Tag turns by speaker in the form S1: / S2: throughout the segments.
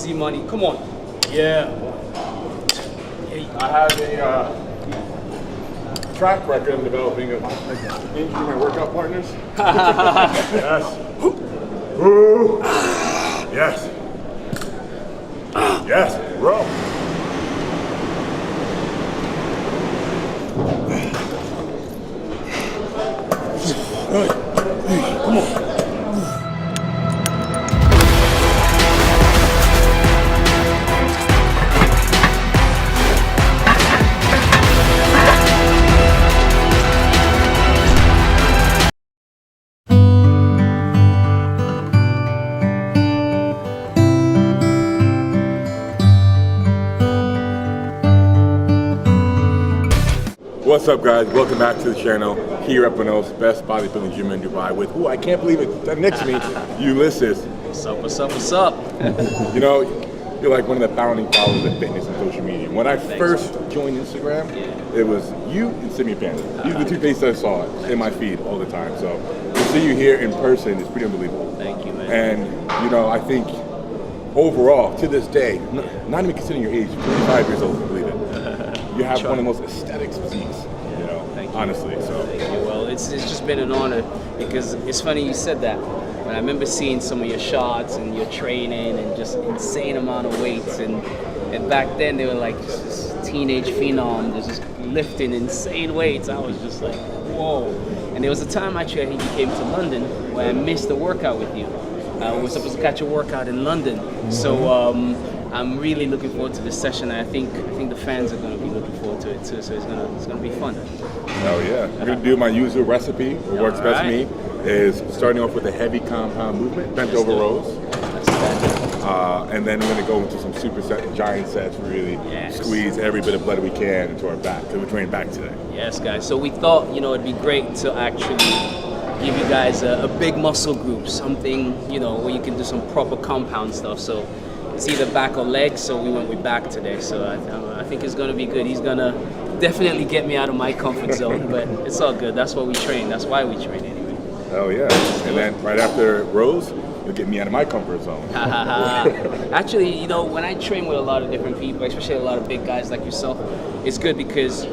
S1: easy money. Come on. Yeah.
S2: I have a track record of developing injury my workout partners. Yes. Ooh. Yes. Yes, bro. Come on. What's up, guys? Welcome back to the channel. Here at Arnold's best bodybuilding gym in Dubai with who I can't believe it next to me, Ulysses.
S1: What's up, what's up, what's up?
S2: You know, you're like one of the founding followers of fitness and social media. When I first joined Instagram, it was you and Simi Panda. These are the two faces I saw in my feed all the time. So to see you here in person is pretty unbelievable.
S1: Thank you, man.
S2: And you know, I think overall, to this day, not even considering your age, 25 years old, believe it. You have one of the most aesthetic physiques, you know, honestly. So.
S1: Thank you. Well, it's just been an honor because it's funny you said that. When I remember seeing some of your shots and your training and just insane amount of weights, and back then they were like just teenage phenom, just lifting insane weights. I was just like, whoa. And there was a time actually I think you came to London where I missed a workout with you. We were supposed to catch a workout in London, so. I'm really looking forward to this session. I think the fans are going to be looking forward to it too. So it's going to be fun.
S2: Oh yeah, I'm going to do my usual recipe. What works best for me is starting off with a heavy compound movement, bent over rows, and then we're going to go into some super giant sets. Really squeeze every bit of blood we can into our back. So we're training back today.
S1: Yes, guys. So we thought it'd be great to actually give you guys a big muscle group, something where you can do some proper compound stuff. So. It's either back or legs, so we went with back today. So I think it's going to be good. He's going to definitely get me out of my comfort zone, but it's all good. That's what we train. That's why we train anyway.
S2: Oh yeah, and then right after rows, you'll get me out of my comfort zone.
S1: Actually, when I train with a lot of different people, especially a lot of big guys like yourself, it's good because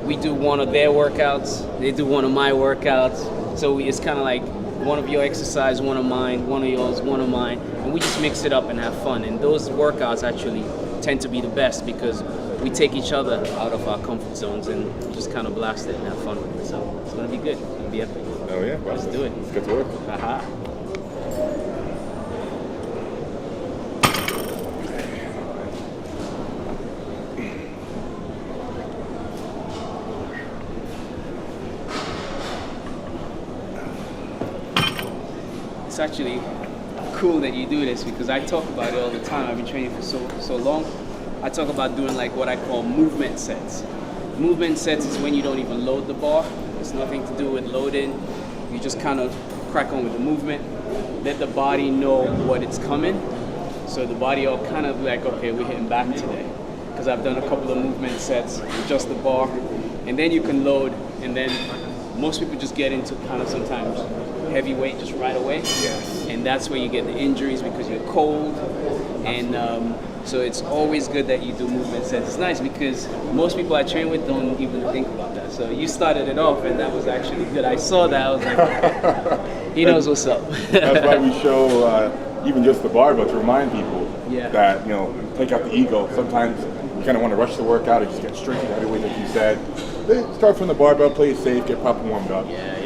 S1: we do one of their workouts, they do one of my workouts, so it's kind of like one of your exercise, one of mine, one of yours, one of mine, and we just mix it up and have fun. And those workouts actually tend to be the best because we take each other out of our comfort zones and just kind of blast it and have fun with it. So it's going to be good. It's going to be epic.
S2: Oh yeah,
S1: let's do it.
S2: Let's get to work.
S1: It's actually cool that you do this because I talk about it all the time. I've been training for so long. I talk about doing like what I call movement sets. Movement sets is when you don't even load the bar. It's nothing to do with loading. You just kind of crack on with the movement. Let the body know what it's coming. So the body will kind of like, okay, we're hitting back today. Because I've done a couple of movement sets with just the bar. And then you can load, and then most people just get into kind of sometimes heavy weight just right away.
S2: Yes.
S1: And that's where you get the injuries because you're cold. And so it's always good that you do movement sets. It's nice because most people I train with don't even think about that. So you started it off and that was actually good. I saw that, I was like, he knows what's up.
S2: That's why we show even just the barbell to remind people that, take out the ego. Sometimes you kind of want to rush the workout or just get straight to the heavy weight like you said. Start from the barbell, play it safe, get proper warmed up.
S1: Yeah.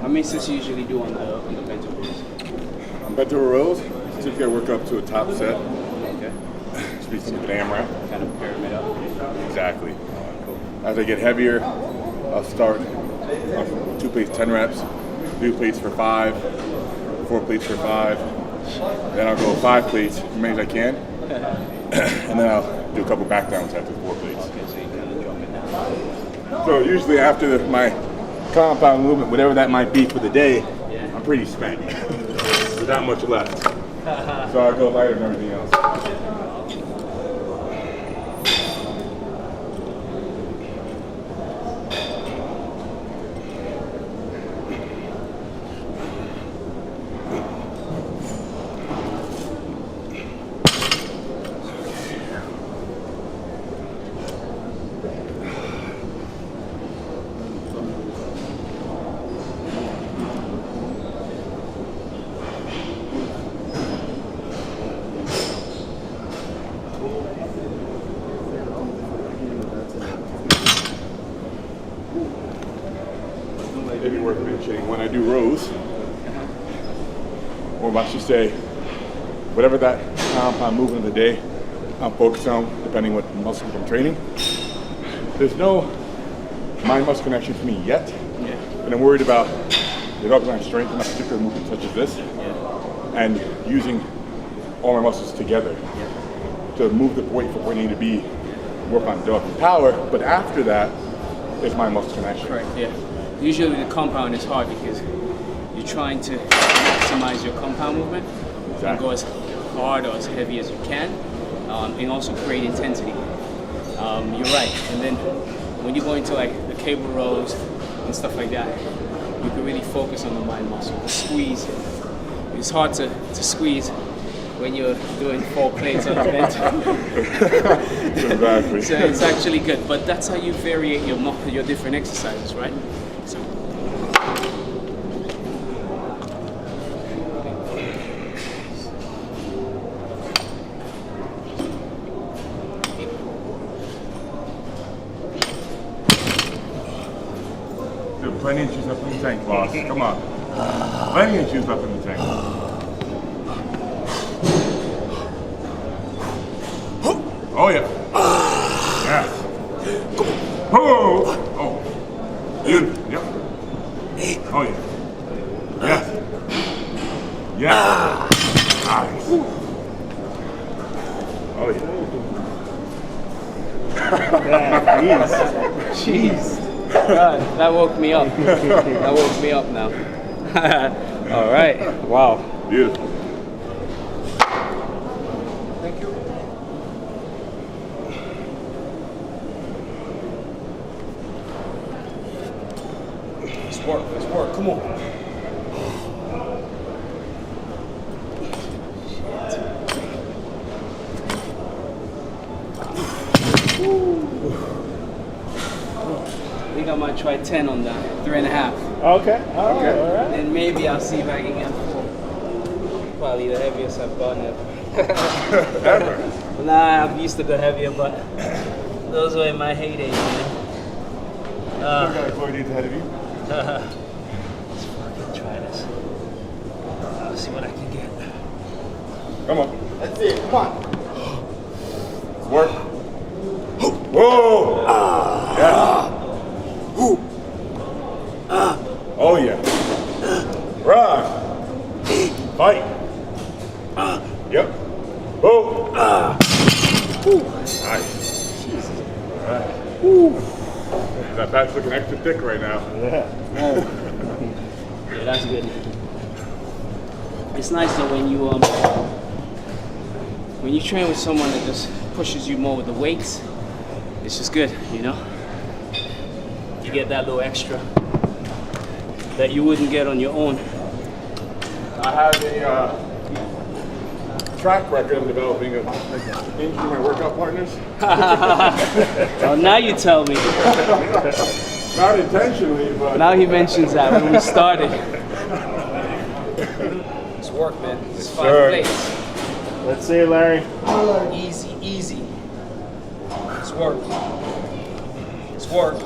S1: How many sets you usually do on the bench rows?
S2: On bench rows, typically I work up to a top set.
S1: Okay.
S2: Speaks to the AMRAP.
S1: Kind of pyramid up.
S2: Exactly. Cool. As I get heavier, I'll start 2 plates, 10 reps, do plates for 5, 4 plates for 5. Then I'll go 5 plates, as many as I can. And then I'll do a couple back down sets with 4 plates.
S1: Okay, so you kind of drop it down.
S2: So usually after my compound movement, whatever that might be for the day, I'm pretty spent. There's not much left. So I'll go lighter than everything else. Maybe worth mentioning when I do rows, or I should say, whatever that compound movement of the day I'm focused on, depending what muscle I'm training. There's no mind-muscle connection for me yet, but I'm worried about developing my strength in a particular movement such as this, and using all my muscles together to move the weight from where I need to be, work on developing power, but after that, is my muscle connection.
S1: Right, yeah. Usually the compound is hard because you're trying to maximize your compound movement and go as hard or as heavy as you can, and also create intensity. You're right. And then when you go into like the cable rows and stuff like that, you can really focus on the mind muscle, the squeeze. It's hard to squeeze when you're doing 4 plates on the bench.
S2: Exactly.
S1: So it's actually good, but that's how you vary your different exercises, right? So.
S2: There's plenty of juice up in the tank, boss. Come on. Plenty of juice up in the tank. Oh yeah. Yes. Oh. Oh. Good. Yep. Oh yeah. Yes. Yes. Nice. Oh yeah.
S1: Jeez. God, that woke me up. That woke me up now. All right. Wow.
S2: Beautiful.
S1: Thank you. Let's work. Let's work. Come on. I think I might try 10 on that. 3.5.
S3: Okay. All right.
S1: And maybe I'll see if I can get 4. Probably the heaviest I've gone ever.
S2: Ever?
S1: Nah, I'm used to go heavier, but those were in my heyday, man.
S2: Still got a coordinate ahead of you.
S1: Let's fucking try this. Let's see what I can get.
S2: Come on.
S3: That's it. Come on.
S2: Work. Whoa! Yeah. Oh yeah. Run. Fight. Yep. Whoa. Nice. Jesus. All right. That back's looking extra thick right now.
S3: Yeah.
S1: Yeah, that's good. It's nice though when you train with someone that just pushes you more with the weights. It's just good, you know. You get that little extra that you wouldn't get on your own.
S2: I have a track record of developing of injuring my workout partners.
S1: Oh, now you tell me.
S2: Not intentionally, but
S1: Now he mentions that when we started. It's work, man. It's 5
S2: sir.
S1: plates.
S3: Let's see, Larry.
S1: Easy, easy. It's work. It's work.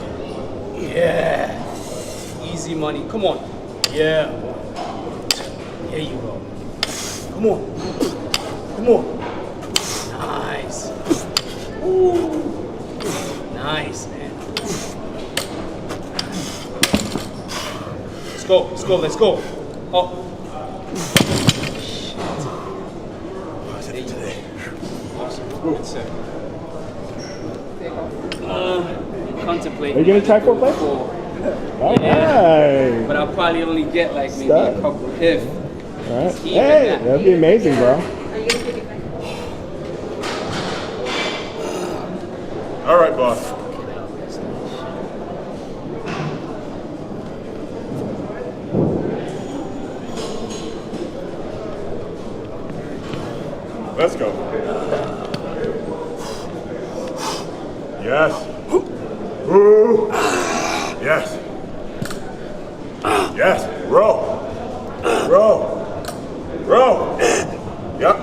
S1: Yeah. Easy money. Come on. Yeah. There you go. Come on. Come on. Nice. Ooh. Nice, man. Let's go, let's go, let's go. Oh. Awesome. Good set. Contemplating.
S3: Are you gonna try foreplay? All right.
S1: But I'll probably only get like maybe a couple if.
S3: All right. Hey, that'd be amazing, bro.
S2: All right, boss. Let's go. Yes. Ooh. Yes. Yes. Row. Row. Row. Yep.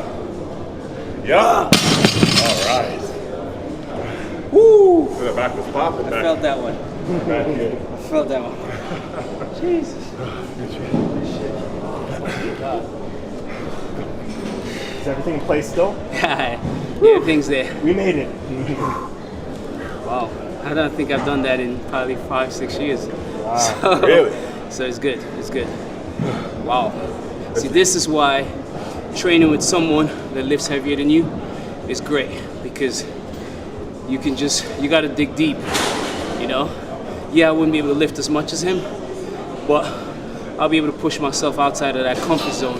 S2: Yep. All right.
S1: Woo!
S2: So the back was popping.
S1: I felt that one. I felt that one. Jesus.
S3: Is everything in place still?
S1: Yeah, everything's there.
S3: We made it.
S1: Wow. I don't think I've done that in probably 5-6 years.
S3: Wow.
S1: So,
S2: Really?
S1: So it's good. It's good. Wow. See, this is why training with someone that lifts heavier than you is great, because you got to dig deep, you know? Yeah, I wouldn't be able to lift as much as him, but I'll be able to push myself outside of that comfort zone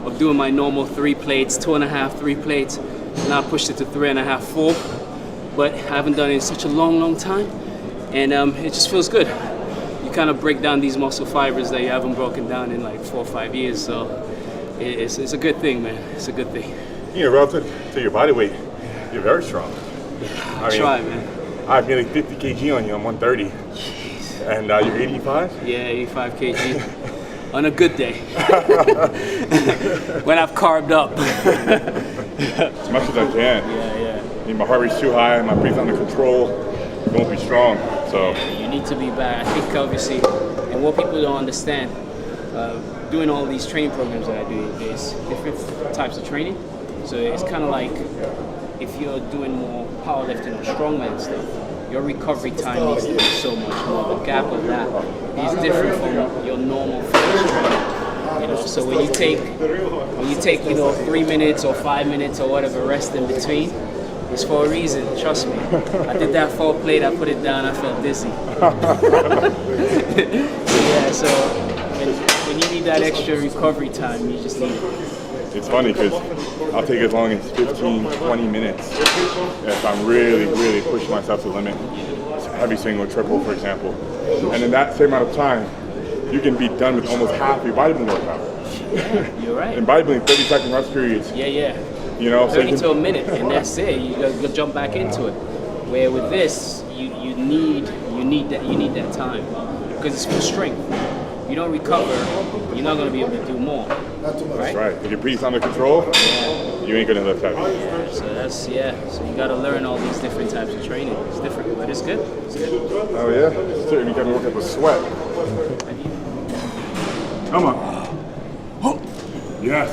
S1: of doing my normal 3 plates, 2.5, 3 plates. Now I pushed it to 3.5, 4, but I haven't done it in such a long time, and it just feels good. You kind of break down these muscle fibers that you haven't broken down in like 4 or 5 years, so it's a good thing, man. It's a good thing.
S2: You know, relative to your body weight, you're very strong. I mean,
S1: Try, man.
S2: I have nearly 50 kg on you. I'm 130.
S1: Jeez.
S2: And you're 85?
S1: Yeah, 85 kg. On a good day. When I've carved up.
S2: As much as I can.
S1: Yeah.
S2: I mean, my heart rate's too high, my breathing's under control. It won't be strong. So
S1: You need to be back. I think obviously, and what people don't understand, doing all these training programs that I do, there's different types of training. So it's kind of like if you're doing more powerlifting or strongman stuff, your recovery time needs to be so much more. The gap of that is different from your normal fitness training. You know, so when you take 3 minutes or 5 minutes or whatever rest in between, it's for a reason. Trust me. I did that 4 plate. I put it down. I felt dizzy. So when you need that extra recovery time, you just need it.
S2: it's funny because I'll take as long as 15, 20 minutes if I'm really pushing myself to the limit. Heavy single, triple, for example. And in that same amount of time, you can be done with almost half your bodybuilding workout.
S1: You're right.
S2: In bodybuilding, 30-second rest periods.
S1: Yeah.
S2: You know,
S1: 30 to a minute, and that's it. You jump back into it. Where with this, you need that time because it's for strength. You don't recover, you're not going to be able to do more.
S2: That's right. If your breathing's under control, you ain't gonna lift heavy.
S1: So so you got to learn all these different types of training. It's different, but it's good. It's good.
S2: Oh yeah, certainly got to work up a sweat. Come on. Yes.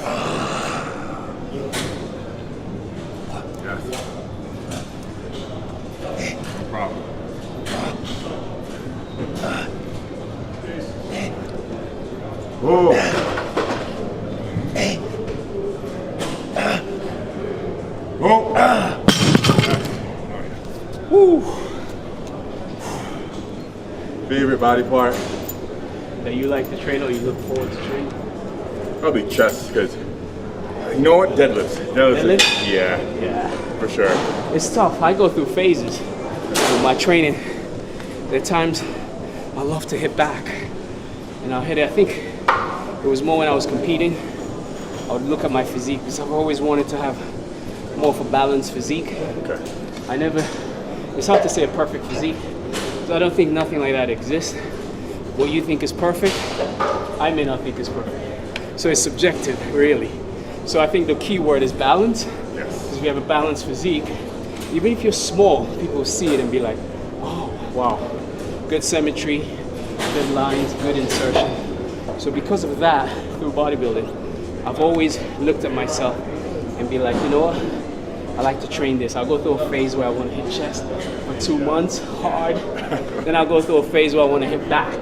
S2: Yes. No problem. Whoa. Whoa.
S1: Woo.
S2: Favorite body part?
S1: That you like to train or you look forward to training?
S2: Probably chest, because you know what? Deadlifts.
S1: Deadlift?
S2: Yeah,
S1: Yeah.
S2: for sure.
S1: It's tough. I go through phases with my training. There are times I love to hit back, and I'll hit it. I think it was more when I was competing. I would look at my physique because I've always wanted to have more of a balanced physique.
S2: Okay.
S1: It's hard to say a perfect physique, because I don't think nothing like that exists. What you think is perfect, I may not think is perfect. So it's subjective, really. So I think the key word is balance.
S2: Yes.
S1: Because if you have a balanced physique, even if you're small, people will see it and be like, oh, wow, good symmetry, good lines, good insertion. So because of that, through bodybuilding, I've always looked at myself and be like, you know what? I like to train this. I'll go through a phase where I want to hit chest for 2 months hard. Then I'll go through a phase where I want to hit back.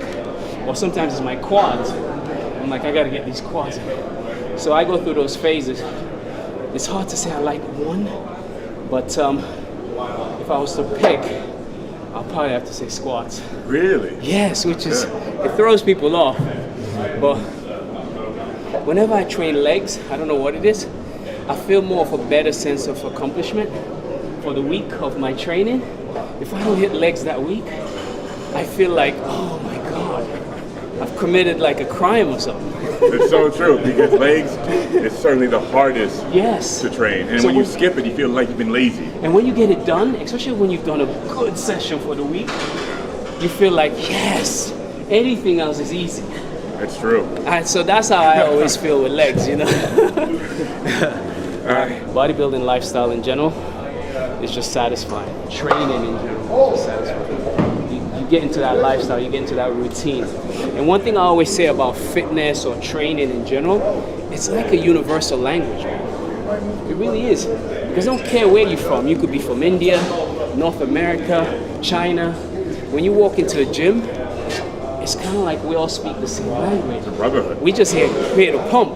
S1: or sometimes it's my quads. I'm like, I gotta get these quads in. So I go through those phases. It's hard to say I like one, but if I was to pick, I'll probably have to say squats.
S2: Really?
S1: Yes, which is, it throws people off. But whenever I train legs, I don't know what it is, I feel more of a better sense of accomplishment for the week of my training. If I don't hit legs that week, I feel like, oh my God, I've committed like a crime or something.
S2: It's so true, because legs is certainly the hardest
S1: Yes.
S2: to train. And
S1: So
S2: when you skip it, you feel like you've been lazy.
S1: And when you get it done, especially when you've done a good session for the week, you feel like, yes, anything else is easy.
S2: It's true.
S1: So that's how I always feel with legs, you know. Bodybuilding lifestyle in general is just satisfying. Training in general is just satisfying. You get into that lifestyle, you get into that routine. And one thing I always say about fitness or training in general, it's like a universal language, man. It really is. Because I don't care where you're from. You could be from India, North America, China. When you walk into the gym, it's kind of like we all speak the same language.
S2: Brotherhood.
S1: We just here to pump.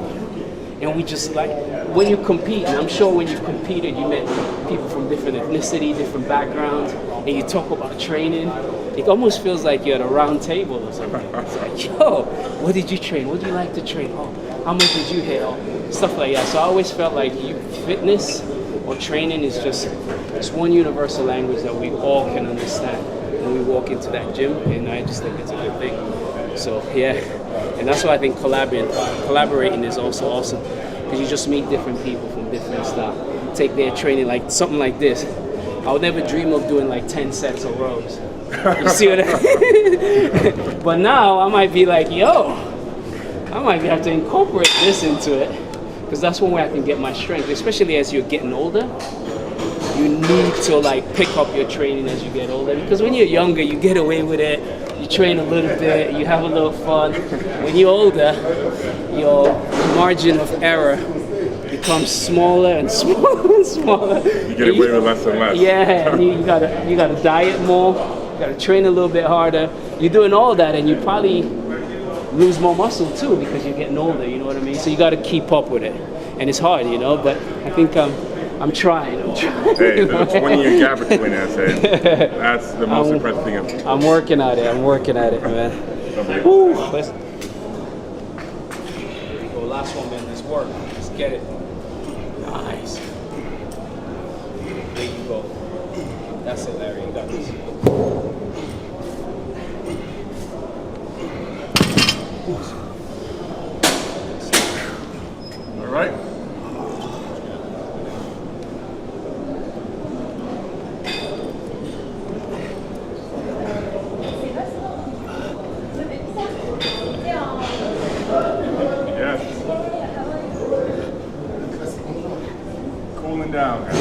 S1: And we just like, when you compete, and I'm sure when you've competed, you met people from different ethnicity, different backgrounds, and you talk about training, it almost feels like you're at a round table or something. It's like, yo, what did you train? What do you like to train? Oh, how much did you hit? Oh, stuff like that. So I always felt like fitness or training is just, it's one universal language that we all can understand when we walk into that gym, and I just think it's a good thing. So yeah, and that's why I think collaborating is also awesome, because you just meet different people from different styles. Take their training, like something like this. I would never dream of doing like 10 sets of rows. You see what I mean? But now I might be like, yo, I might have to incorporate this into it, because that's one way I can get my strength, especially as you're getting older. You need to like pick up your training as you get older, because when you're younger, you get away with it. You train a little bit, you have a little fun. When you're older, your margin of error becomes smaller and smaller and smaller.
S2: You get away with less and less.
S1: Yeah, and you gotta diet more, you gotta train a little bit harder. You're doing all that, and you probably lose more muscle too, because you're getting older, you know what I mean? So you gotta keep up with it. And it's hard, you know, but I think I'm trying.
S2: Hey, there's a 20-year gap between us. Hey. That's the most impressive thing.
S1: I'm working at it, man. Woo. Let's go. Last one, man. Let's work. Let's get it. Nice. There you go. That's it, Larry. You got this.
S2: All right. Cooling down, guys.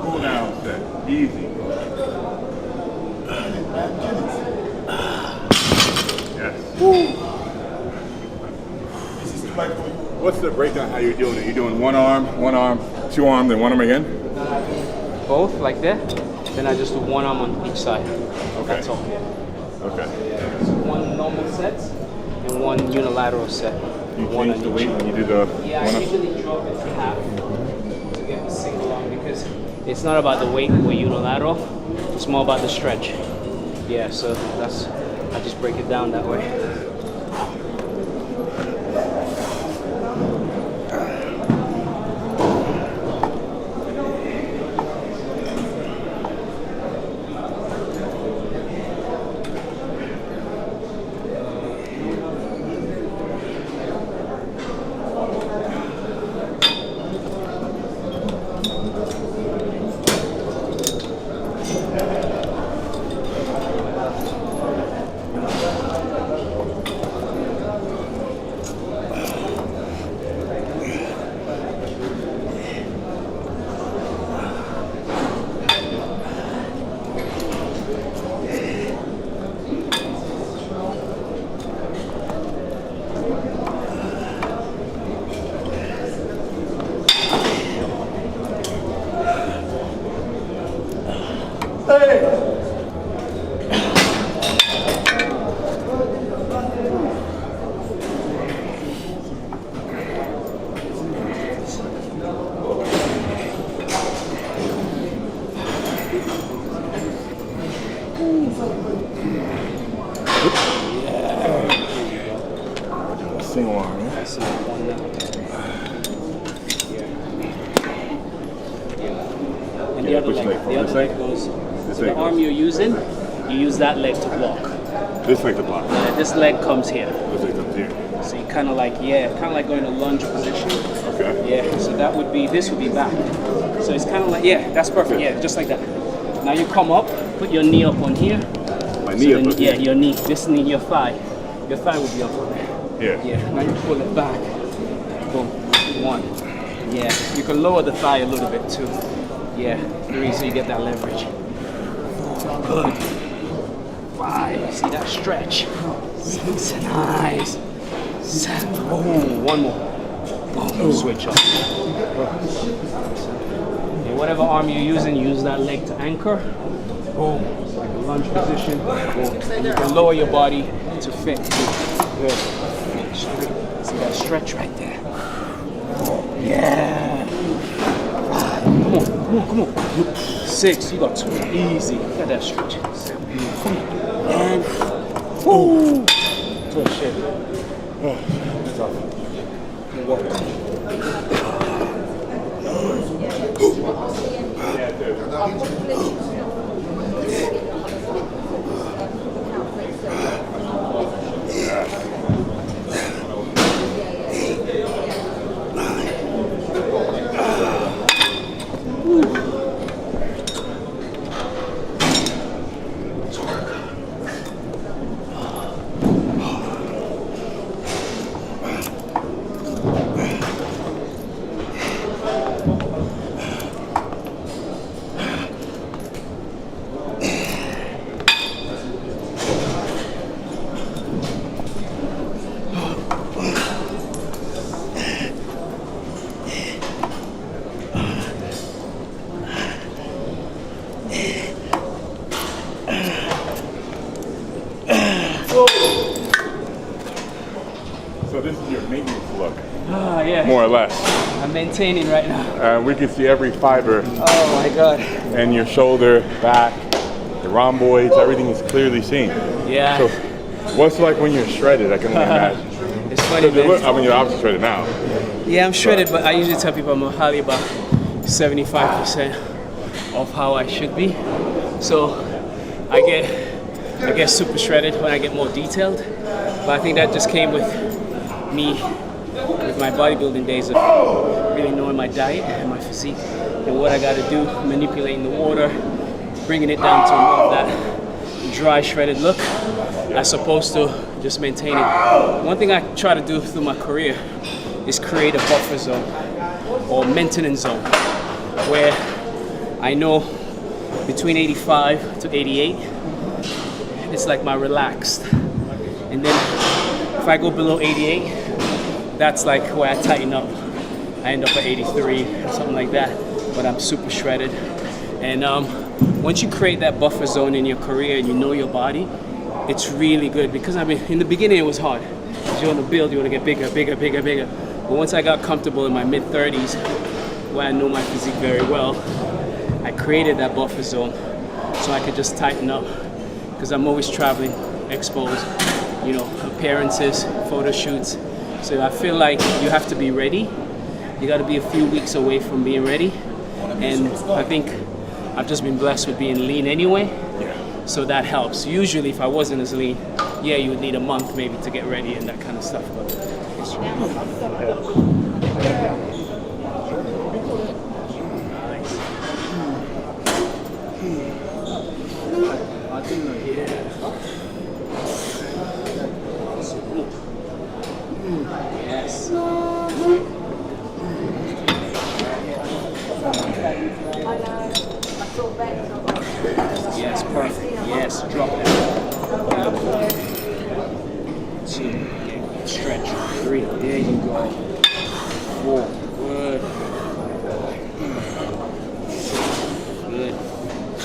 S2: Cool down, set. Easy. Yes. What's the breakdown? How you're doing it? You're doing one arm, two arm, then one arm again?
S1: Both like that. Then I just do one arm on each side.
S2: Okay.
S1: That's all.
S2: Okay.
S1: So one normal set and one unilateral set.
S2: You
S1: One
S2: change
S1: on
S2: the
S1: each.
S2: weight when you do the
S1: Yeah,
S2: one
S1: I
S2: arm?
S1: usually drop it to half to get the single arm, because it's not about the weight with unilateral, it's more about the stretch. Yeah, so that's, I just break it down that way.
S2: single arm. Yeah?
S1: That's one now. Yeah. And the other
S2: Which
S1: leg.
S2: leg?
S1: The other leg goes. So the arm you're using, you use that leg to block.
S2: This leg to block.
S1: This leg comes here.
S2: This leg comes here.
S1: So you kind of like, going to lunge position.
S2: Okay.
S1: Yeah, so that would be, this would be back. So it's kind of like, yeah, that's perfect. Yeah, just like that. Now you come up, put your knee up on here.
S2: My knee up on
S1: Yeah,
S2: here?
S1: your knee, this knee, your thigh. Your thigh would be up on there.
S2: Yeah.
S1: Yeah, now you pull it back. Boom, one. Yeah, you can lower the thigh a little bit too. Yeah, 3, so you get that leverage. 4, good. 5, see that stretch. 6, nice. 7, boom, one more. Boom, switch up. Yeah, whatever arm you're using, use that leg to anchor. Boom, like a lunge position. Boom. And you can lower your body to fit. Good. Straight. See that stretch right there. Yeah. 5, come on. 6, you got 2, easy. Look at that stretch. 7, come on. And, woo. Good shit. Oh, tough. Good work.
S2: So this is your maintenance look,
S1: Yeah.
S2: more or less.
S1: I'm maintaining right now.
S2: We can see every fiber
S1: Oh my God.
S2: and your shoulder, back, the rhomboids, everything is clearly seen.
S1: Yeah.
S2: So what's it like when you're shredded? I can only imagine.
S1: It's funny, man.
S2: I mean, you're obviously shredded now.
S1: Yeah, I'm shredded, but I usually tell people I'm probably about 75% of how I should be. So I get super shredded when I get more detailed. But I think that just came with me, with my bodybuilding days of really knowing my diet and my physique and what I got to do, manipulating the water, bringing it down to more of that dry, shredded look, as opposed to just maintaining. One thing I try to do through my career is create a buffer zone or maintenance zone where I know between 85 to 88, it's like my relaxed. And then if I go below 88, that's like where I tighten up. I end up at 83 or something like that, but I'm super shredded. And once you create that buffer zone in your career and you know your body, it's really good, because I mean, in the beginning it was hard. You want to build, you want to get bigger. But once I got comfortable in my mid-30s, where I know my physique very well, I created that buffer zone so I could just tighten up, because I'm always traveling, exposed, appearances, photo shoots. So I feel like you have to be ready. You got to be a few weeks away from being ready. And I think I've just been blessed with being lean anyway. So that helps. Usually if I wasn't as lean, you would need a month maybe to get ready and that kind of stuff. But it's Yes. Yes, perfect. Yes, drop that. 2, stretch. 3, there you go. 4, good. Good.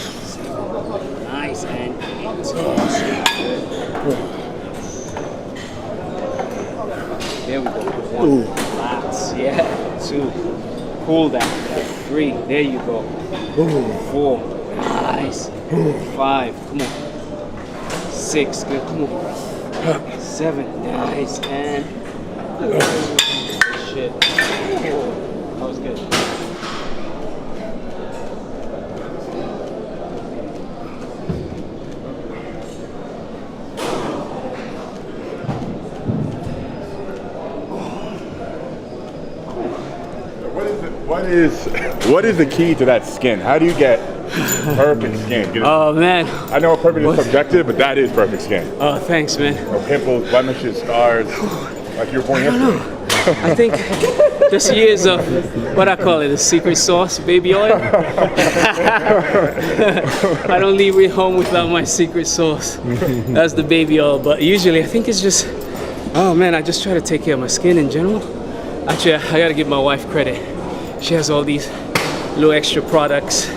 S1: 7, nice, and 8. There we go. 1, relax. Yeah. 2, pull that. 3, there you go. 4, nice. 5, come on. 6, good, come on. 7, nice, and Shit. That was good.
S2: What is the key to that skin? How do you get perfect skin?
S1: Oh man.
S2: I know perfect is subjective, but that is perfect skin.
S1: Oh, thanks, man.
S2: No pimples, blemishes, scars, like you were born yesterday.
S1: I think this year's what I call it, a secret sauce, baby oil. I don't leave it home without my secret sauce. That's the baby oil. But usually I think it's just, oh man, I just try to take care of my skin in general. Actually, I gotta give my wife credit. She has all these little extra products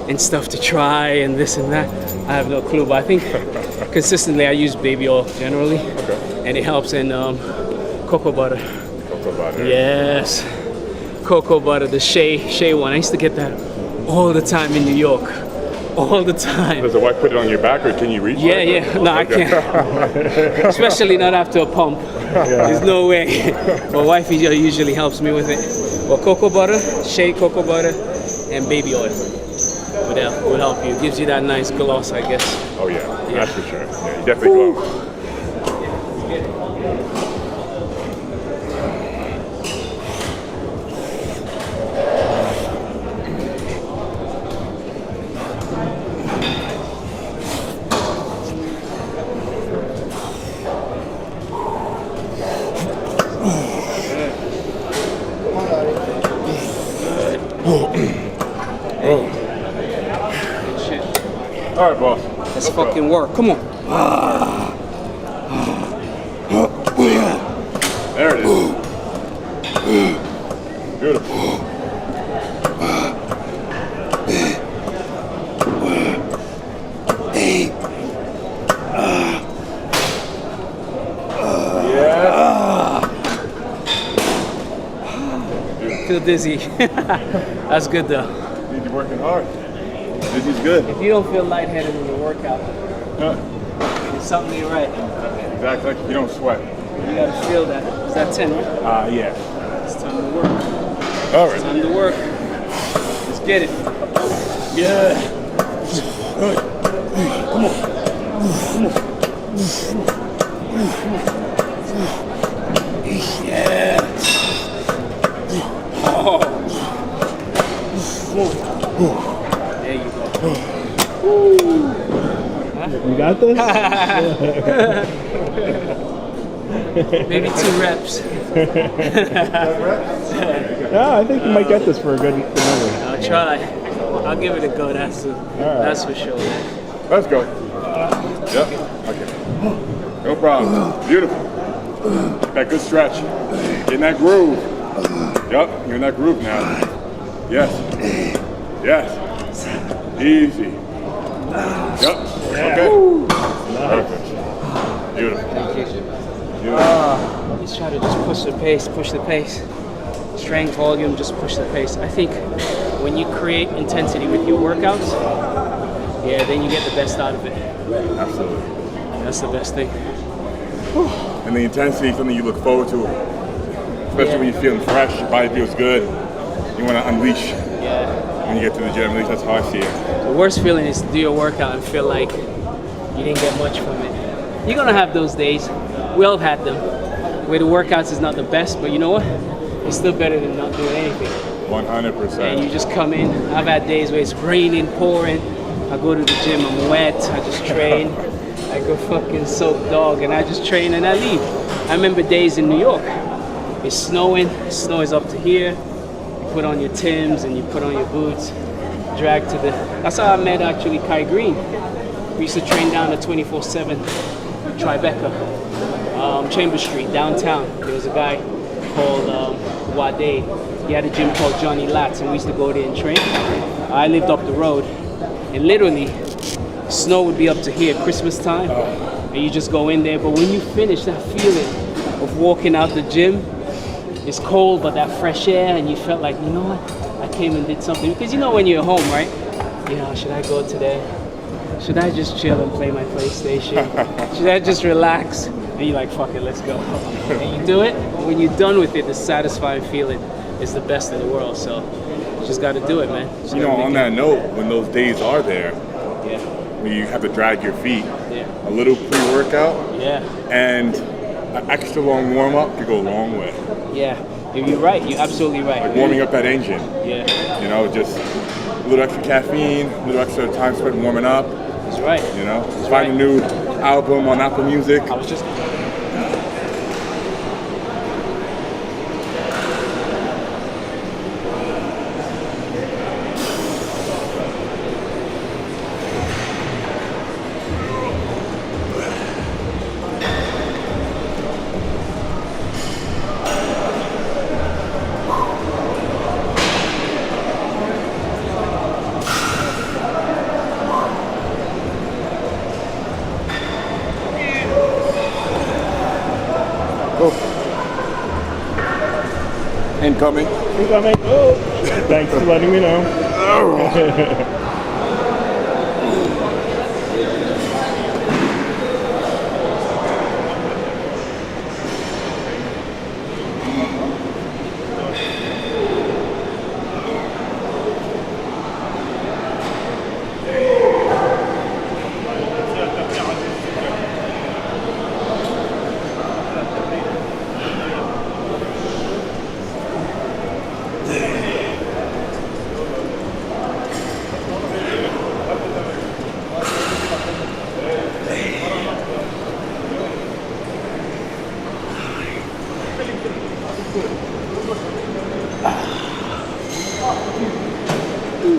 S1: and stuff to try and this and that. I have no clue, but I think consistently I use baby oil generally, and it helps in cocoa butter.
S2: Cocoa butter.
S1: Yes, cocoa butter, the shea one. I used to get that all the time in New York, all the time.
S2: Does the wife put it on your back, or can you reach?
S1: Yeah, yeah. No, I can't. Especially not after a pump. There's no way. My wife usually helps me with it. Well, cocoa butter, shea cocoa butter, and baby oil would help you. Gives you that nice gloss, I guess.
S2: Oh yeah, that's for sure. Yeah, you definitely glow. All right, boss.
S1: Let's fucking work. Come on.
S2: There it is. Beautiful.
S1: Feel dizzy. That's good though.
S2: You're working hard. This is good.
S1: If you don't feel lightheaded in the workout, there's something ain't right.
S2: Exactly. You don't sweat.
S1: You gotta feel that. Is that 10, right?
S2: Yeah.
S1: It's time to work.
S2: All right.
S1: It's time to work. Let's get it.
S2: Yeah. Good. Come on.
S1: Yeah. Oh. There you go.
S3: You got this?
S1: Maybe 2 reps.
S3: Yeah, I think you might get this for a good number.
S1: I'll try. I'll give it a go. That's for sure.
S2: Let's go. Yep. Okay. No problem. Beautiful. That good stretch. Get in that groove. Yep. You're in that groove now. Yes. Yes. Easy. Yep. Okay. Perfect. Beautiful. Beautiful.
S1: Just try to just push the pace. Strength, volume, just push the pace. I think when you create intensity with your workouts, yeah, then you get the best out of it.
S2: Absolutely.
S1: That's the best thing.
S2: And the intensity is something you look forward to, especially when you're feeling fresh, your body feels good. You want to unleash when you get to the gym. At least that's how I see it.
S1: The worst feeling is to do your workout and feel like you didn't get much from it. You're gonna have those days. We all had them, where the workouts is not the best, but you know what? It's still better than not doing anything.
S2: 100%.
S1: And you just come in. I've had days where it's raining, pouring. I go to the gym, I'm wet. I just train. I go fucking soaked dog, and I just train and I leave. I remember days in New York. It's snowing. Snow is up to here. You put on your Timbs and you put on your boots. Drag to the. That's how I met actually Kai Green. We used to train down at 24/7 Tribeca, Chambers Street, downtown. There was a guy called Wade. He had a gym called Johnny Latz, and we used to go there and train. I lived up the road, and literally, snow would be up to here, Christmas time, and you just go in there. But when you finish, that feeling of walking out the gym, it's cold, but that fresh air, and you felt like, you know what? I came and did something. Because you know when you're at home, right? You know, should I go today? Should I just chill and play my PlayStation? Should I just relax? And And you're like, fuck it, let's go. And you do it. And when you're done with it, the satisfying feeling is the best in the world. So you just got to do it, man.
S2: You know, on that note, when those days are there,
S1: Yeah.
S2: when you have to drag your feet,
S1: Yeah.
S2: a little pre-workout
S1: Yeah.
S2: and an extra long warm-up could go a long way.
S1: Yeah. You're right. You're absolutely right.
S2: Like warming up that engine.
S1: Yeah.
S2: You know, just a little extra caffeine, a little extra time spent warming up.
S1: That's right.
S2: You know, find a new album on Apple Music.
S1: I was just.
S2: Incoming.
S3: Oh, thanks for letting me know.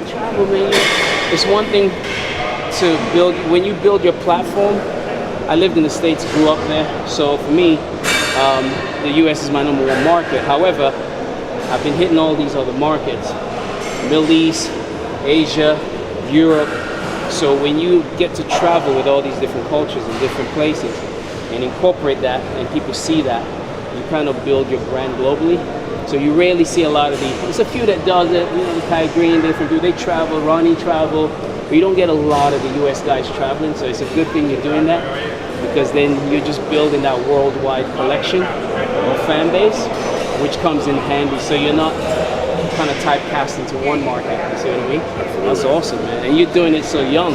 S1: Travel, man. It's one thing to build, when you build your platform. I lived in the States, grew up there, so for me, the US is my number one market. However, I've been hitting all these other markets, Middle East, Asia, Europe. So when you get to travel with all these different cultures and different places and incorporate that and people see that, you kind of build your brand globally. So you rarely see a lot of these. There's a few that does it, you know, Kai Green, different people, they travel, Ronnie travel, but you don't get a lot of the US guys traveling, so it's a good thing you're doing that, because then you're just building that worldwide collection or fan base, which comes in handy, so you're not kind of typecast into one market, you see what I mean? That's awesome, man. And you're doing it so young.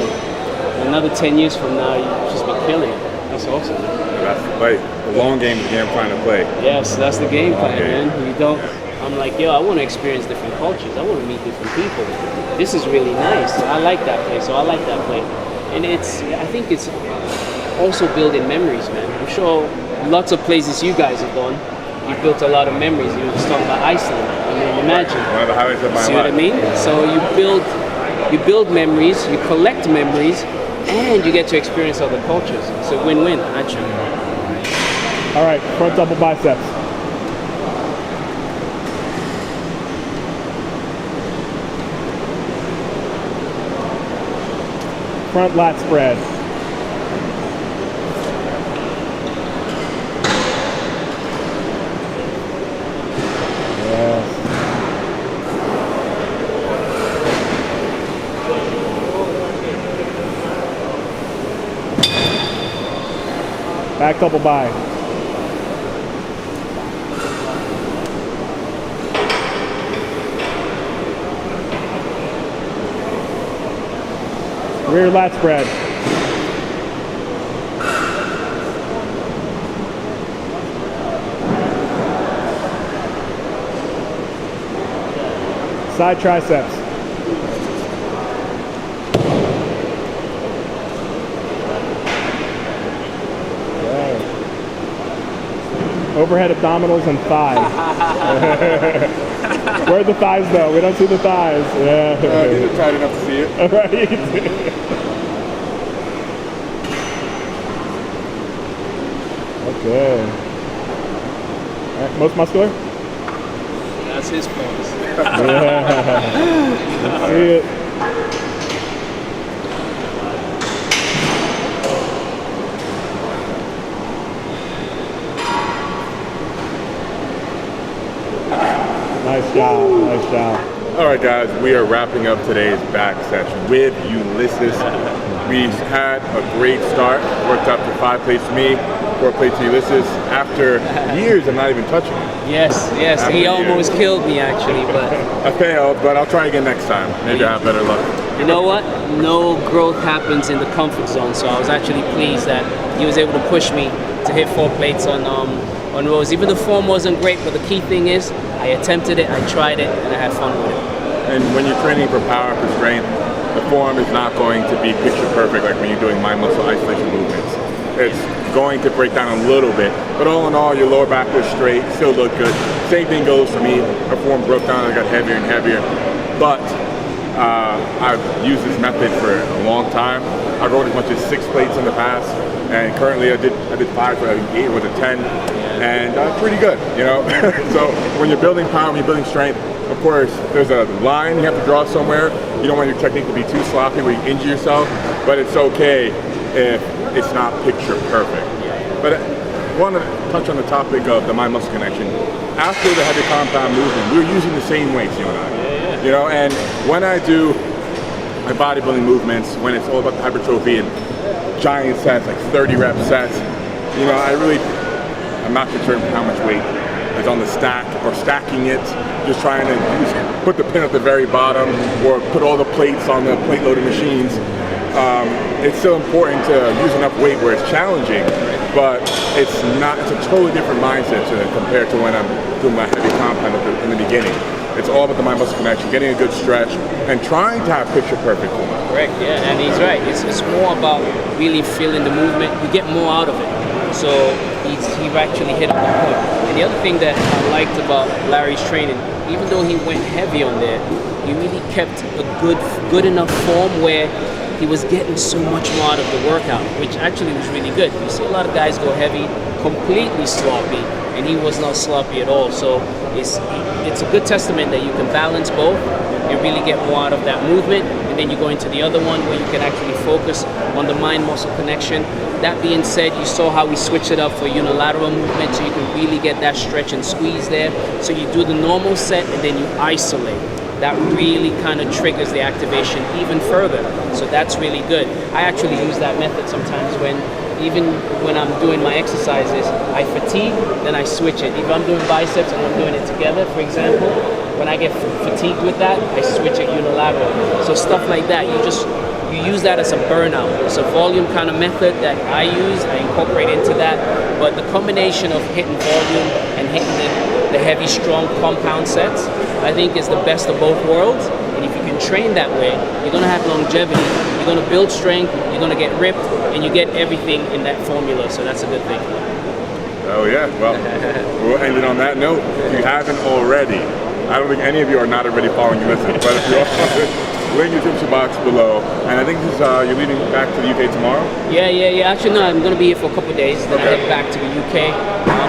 S1: Another 10 years from now, you'll just be killing it. That's awesome, man.
S2: That's the play. The long game is the game I'm trying to play.
S1: Yes, that's the game plan,
S2: Okay.
S1: man. You don't. I'm like, yo, I want to experience different cultures. I want to meet different people. This is really nice. I like that place. So I like that place. And I think it's also building memories, man. I'm sure lots of places you guys have gone, you've built a lot of memories. You were just talking about Iceland. I mean, imagine.
S2: One of the highlights of my
S1: See
S2: life.
S1: what I mean? So you build memories, you collect memories, and you get to experience other cultures. It's a win-win, actually.
S3: All right, front double biceps. Front lat spread. Yes. Back double bi. Rear lat spread. Side triceps. Overhead abdominals and thighs. Where are the thighs though? We don't see the thighs. Yeah.
S2: These are tight enough to see it.
S3: All right. Okay. All right, most muscular?
S1: That's his pose.
S3: Yeah. See it. Nice job, nice job.
S2: All right, guys, we are wrapping up today's back session with Ulysses. We had a great start, worked up to 5 plates for me, 4 plates to Ulysses after years of not even touching it.
S1: Yes, yes.
S2: After
S1: He
S2: years.
S1: almost killed me actually, but
S2: I failed, but I'll try again next time. Maybe I have better luck.
S1: you know what? No growth happens in the comfort zone. So I was actually pleased that he was able to push me to hit 4 plates on rows. Even the form wasn't great, but the key thing is I attempted it, I tried it, and I had fun with it.
S2: And when you're training for power, for strength, the form is not going to be picture perfect like when you're doing mind muscle isolation movements. It's going to break down a little bit, but all in all, your lower back was straight, still looked good. Same thing goes for me. My form broke down, I got heavier and heavier, but I've used this method for a long time. I rode as much as 6 plates in the past, and currently I did 5 for 8 with a 10, and pretty good, you know. So when you're building power, when you're building strength, of course, there's a line you have to draw somewhere. You don't want your technique to be too sloppy where you injure yourself, but it's okay if it's not picture perfect. But I want to touch on the topic of the mind-muscle connection. After the heavy compound movement, we're using the same weights, you and I. You know, and when I do my bodybuilding movements, when it's all about the hypertrophy and giant sets, like 30 rep sets, you know, I'm not concerned with how much weight is on the stack or stacking it, just trying to put the pin at the very bottom or put all the plates on the plate loading machines. It's still important to use enough weight where it's challenging, but it's a totally different mindset compared to when I'm doing my heavy compound in the beginning. It's all about the mind-muscle connection, getting a good stretch, and trying to have picture perfect form.
S1: Correct, yeah, and he's right. It's more about really feeling the movement. You get more out of it. So he actually hit on the point. And the other thing that I liked about Larry's training, even though he went heavy on there, he really kept a good enough form where he was getting so much more out of the workout, which actually was really good. You see a lot of guys go heavy, completely sloppy, and he was not sloppy at all. So it's a good testament that you can balance both. You really get more out of that movement, and then you go into the other one where you can actually focus on the mind-muscle connection. That being said, you saw how we switched it up for unilateral movement, so you can really get that stretch and squeeze there. So you do the normal set, and then you isolate. That really kind of triggers the activation even further. So that's really good. I actually use that method sometimes even when I'm doing my exercises. I fatigue, then I switch it. If I'm doing biceps and I'm doing it together, for example, when I get fatigued with that, I switch it unilateral. So stuff like that, you use that as a burnout. It's a volume kind of method that I use, I incorporate into that. But the combination of hitting volume and hitting the heavy, strong compound sets, I think is the best of both worlds. And if you can train that way, you're gonna have longevity, you're gonna build strength, you're gonna get ripped, and you get everything in that formula, so that's a good thing.
S2: Oh yeah, well, we'll end it on that note. If you haven't already, I don't think any of you are not already following ULISSES, but if you are, link in the description box below. And I think this is, you're leaving back to the UK tomorrow?
S1: Yeah. Actually, no, I'm going to be here for a couple of days, then I head back to the UK.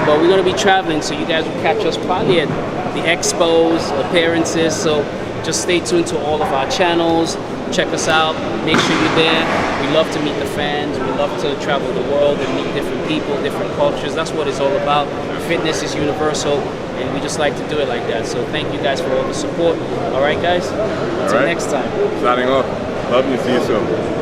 S1: But we're going to be traveling, so you guys will catch us probably at the expos, appearances, so just stay tuned to all of our channels. Check us out, make sure you're there. We love to meet the fans, we love to travel the world and meet different people, different cultures. That's what it's all about. Fitness is universal, and we just like to do it like that. So thank you guys for all the support. All right, guys, until next time.
S2: Signing off. Love you, see you soon.